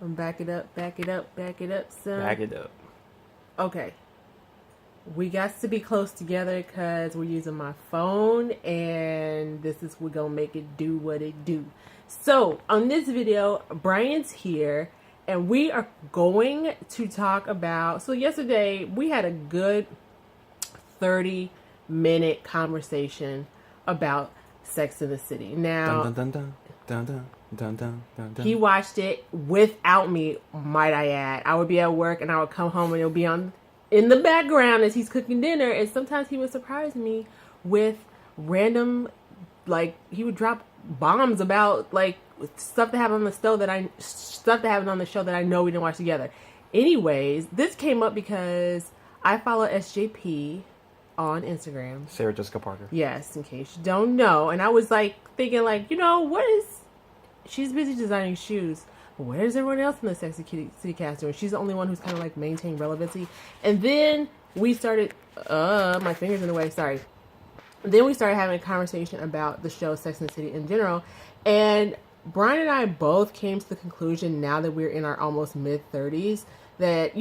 Back it up, back it up, back it up, son. Back it up. Okay. We got to be close together because we're using my phone and we're going to make it do what it do. So, on this video, Brian's here and we are going to talk about... So, yesterday, we had a good 30-minute conversation about Sex in the City. Now... Dun, dun, dun, dun, dun. Dun, dun, dun, dun. He watched it without me, might I add. I would be at work and I would come home and it would be on in the background as he's cooking dinner. And sometimes he would surprise me with random, like, he would drop bombs about, like, stuff that happened on the show that I know we didn't watch together. Anyways, this came up because I follow SJP on Instagram. Sarah Jessica Parker. Yes, in case you don't know. And I was, like, thinking, like, what is... She's busy designing shoes. Where's everyone else in the Sex and the City cast doing? She's the only one who's kind of like maintained relevancy. And then we started... my finger's in the way. Sorry. Then we started having a conversation about the show Sex and the City in general. And Brian and I both came to the conclusion, now that we're in our almost mid-30s, that,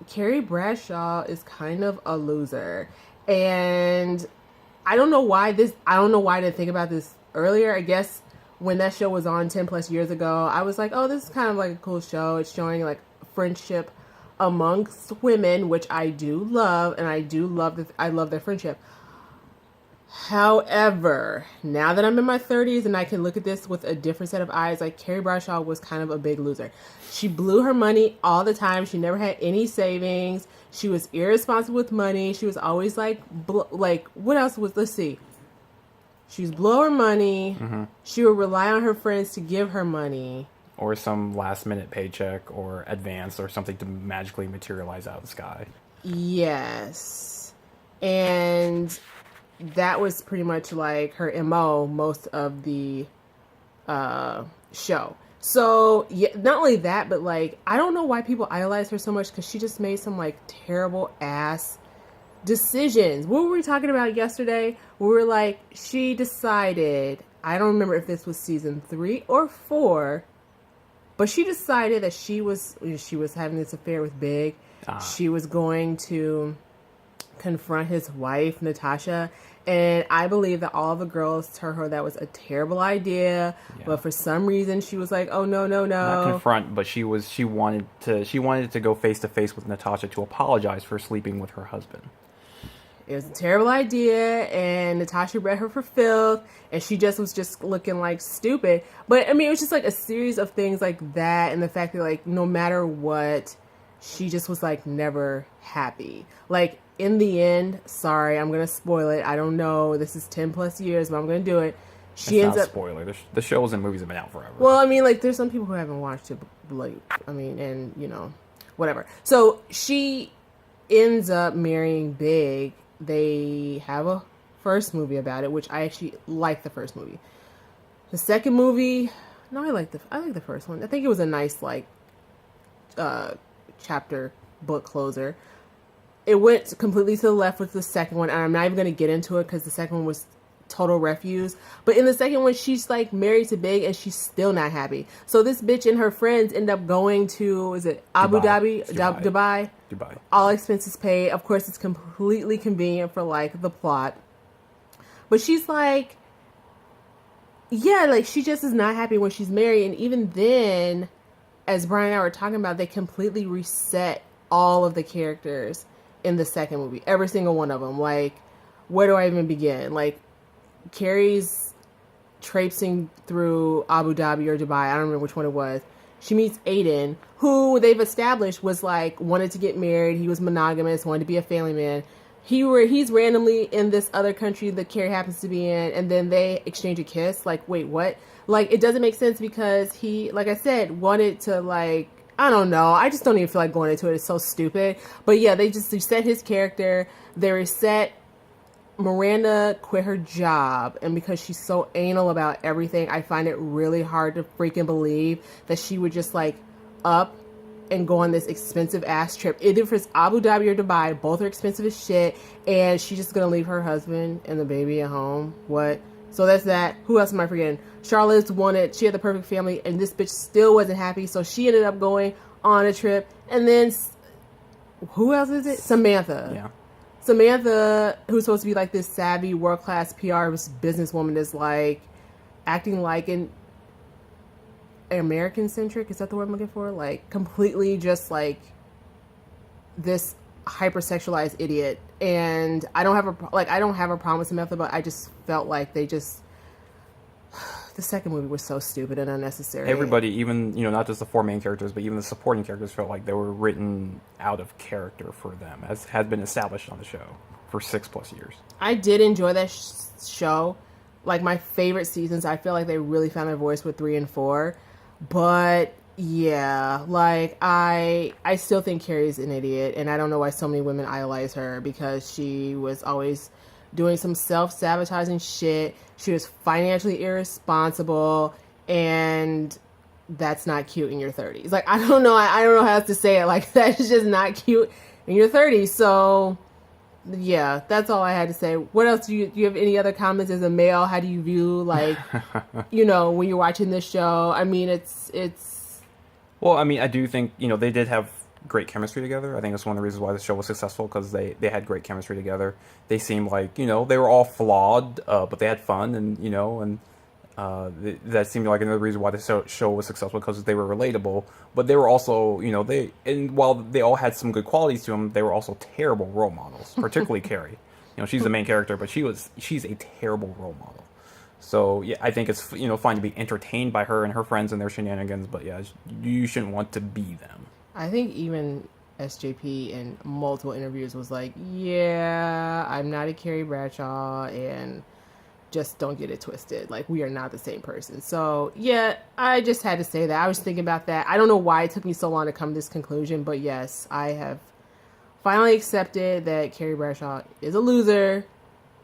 Carrie Bradshaw is kind of a loser. And I don't know why I didn't think about this earlier. I guess... when that show was on 10 plus years ago, I was like, oh, this is kind of like a cool show. It's showing like friendship amongst women, which I do love. And I love their friendship. However, now that I'm in my 30s and I can look at this with a different set of eyes, like Carrie Bradshaw was kind of a big loser. She blew her money all the time. She never had any savings. She was irresponsible with money. She was always like what else was, let's see. She was blow her money. Mm-hmm. She would rely on her friends to give her money. Or some last-minute paycheck or advance or something to magically materialize out of the sky. Yes. And that was pretty much like her MO most of the show. So, yeah, not only that, but like, I don't know why people idolize her so much because she just made some like terrible ass decisions. What were we talking about yesterday? We were like, she decided, I don't remember if this was season 3 or 4, but she decided that she was having this affair with Big. She was going to confront his wife, Natasha, and I believe that all the girls told her that was a terrible idea, but for some reason she was like, oh, no. Not confront, but she wanted to go face to face with Natasha to apologize for sleeping with her husband. It was a terrible idea, and Natasha read her for filth, and she was just looking like stupid. But I mean, it was just like a series of things like that, and the fact that like no matter what, she just was like never happy. Like in the end, sorry, I'm gonna spoil it. I don't know. This is 10 plus years, but I'm gonna do it. She ends up spoiler. The shows and movies have been out forever. Well, I mean, like there's some people who haven't watched it, like I mean, and whatever. So she ends up marrying Big. They have a first movie about it, which I actually like the first movie. The second movie, no, I like the first one. I think it was a nice like chapter book closer. It went completely to the left with the second one, and I'm not even going to get into it because the second one was total refuse. But in the second one, she's like married to Big and she's still not happy. So this bitch and her friends end up going to, is it Abu Dhabi? Dubai. All expenses paid. Of course, it's completely convenient for like the plot. But she's like, yeah, like she just is not happy when she's married. And even then, as Brian and I were talking about, they completely reset all of the characters in the second movie. Every single one of them. Like, where do I even begin? Like, Carrie's traipsing through Abu Dhabi or Dubai. I don't remember which one it was. She meets Aiden, who they've established was like, wanted to get married. He was monogamous, wanted to be a family man. He's randomly in this other country that Carrie happens to be in, and then they exchange a kiss. Like, wait, what? Like, it doesn't make sense because he, like I said, wanted to like, I don't know. I just don't even feel like going into it. It's so stupid. But yeah, they just reset his character. They reset Miranda quit her job, and because she's so anal about everything, I find it really hard to freaking believe that she would just like up and go on this expensive ass trip. Either if it's Abu Dhabi or Dubai, both are expensive as shit, and she's just gonna leave her husband and the baby at home. What? So that's that. Who else am I forgetting? Charlotte she had the perfect family, and this bitch still wasn't happy, so she ended up going on a trip. And then, who else is it? Samantha. Yeah. Samantha, who's supposed to be like this savvy, world-class PR businesswoman, is like acting like an American-centric. Is that the word I'm looking for? Like, completely just like this hypersexualized idiot. And I don't have a problem with Samantha, but I just felt like the second movie was so stupid and unnecessary. Everybody, even, not just the 4 main characters, but even the supporting characters felt like they were written out of character for them, as has been established on the show for 6+ years. I did enjoy that show. Like, my favorite seasons, I feel like they really found their voice with 3 and 4. But yeah, like, I still think Carrie's an idiot, and I don't know why so many women idolize her, because she was always doing some self-sabotaging shit. She was financially irresponsible, and that's not cute in your 30s. Like, I don't know how else to say it. Like, that's just not cute in your 30s. So yeah, that's all I had to say. What else do you have any other comments as a male? How do you view, like, when you're watching this show? I mean, it's well, I mean, I do think, they did have great chemistry together. I think that's one of the reasons why the show was successful, because they had great chemistry together. They seemed like, they were all flawed, but they had fun, and, that seemed like another reason why the show was successful, because they were relatable. But they were also, while they all had some good qualities to them, they were also terrible role models, particularly Carrie. She's the main character, but she's a terrible role model. So yeah, I think it's fine to be entertained by her and her friends and their shenanigans, but yeah, you shouldn't want to be them. I think even SJP in multiple interviews was like, yeah, I'm not a Carrie Bradshaw, and just don't get it twisted. Like, we are not the same person. So yeah, I just had to say that. I was thinking about that. I don't know why it took me so long to come to this conclusion, but yes, I have finally accepted that Carrie Bradshaw is a loser.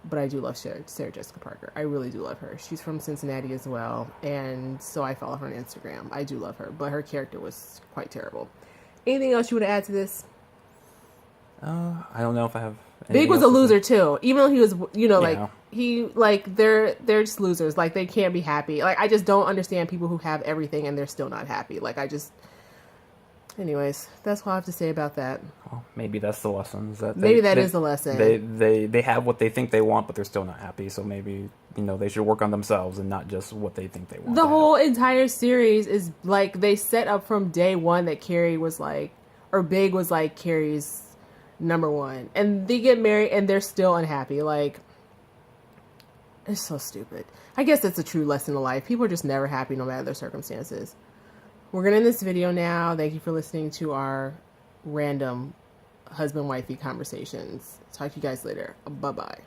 But I do love Sarah Jessica Parker. I really do love her. She's from Cincinnati as well, and so I follow her on Instagram. I do love her, but her character was quite terrible. Anything else you would add to this? I don't know if I have. Big was a loser too, even though he was, they're just losers. Like, they can't be happy. Like, I just don't understand people who have everything and they're still not happy. Like, anyways, that's all I have to say about that. Well, maybe that's the lesson. That is the lesson. They have what they think they want, but they're still not happy. So maybe they should work on themselves and not just what they think they want. The whole entire series is like, they set up from day one that Carrie was like, or Big was like Carrie's number one, and they get married and they're still unhappy. Like, it's so stupid. I guess that's a true lesson in life. People are just never happy no matter their circumstances. We're going to end this video now. Thank you for listening to our random husband-wifey conversations. Talk to you guys later. Bye-bye.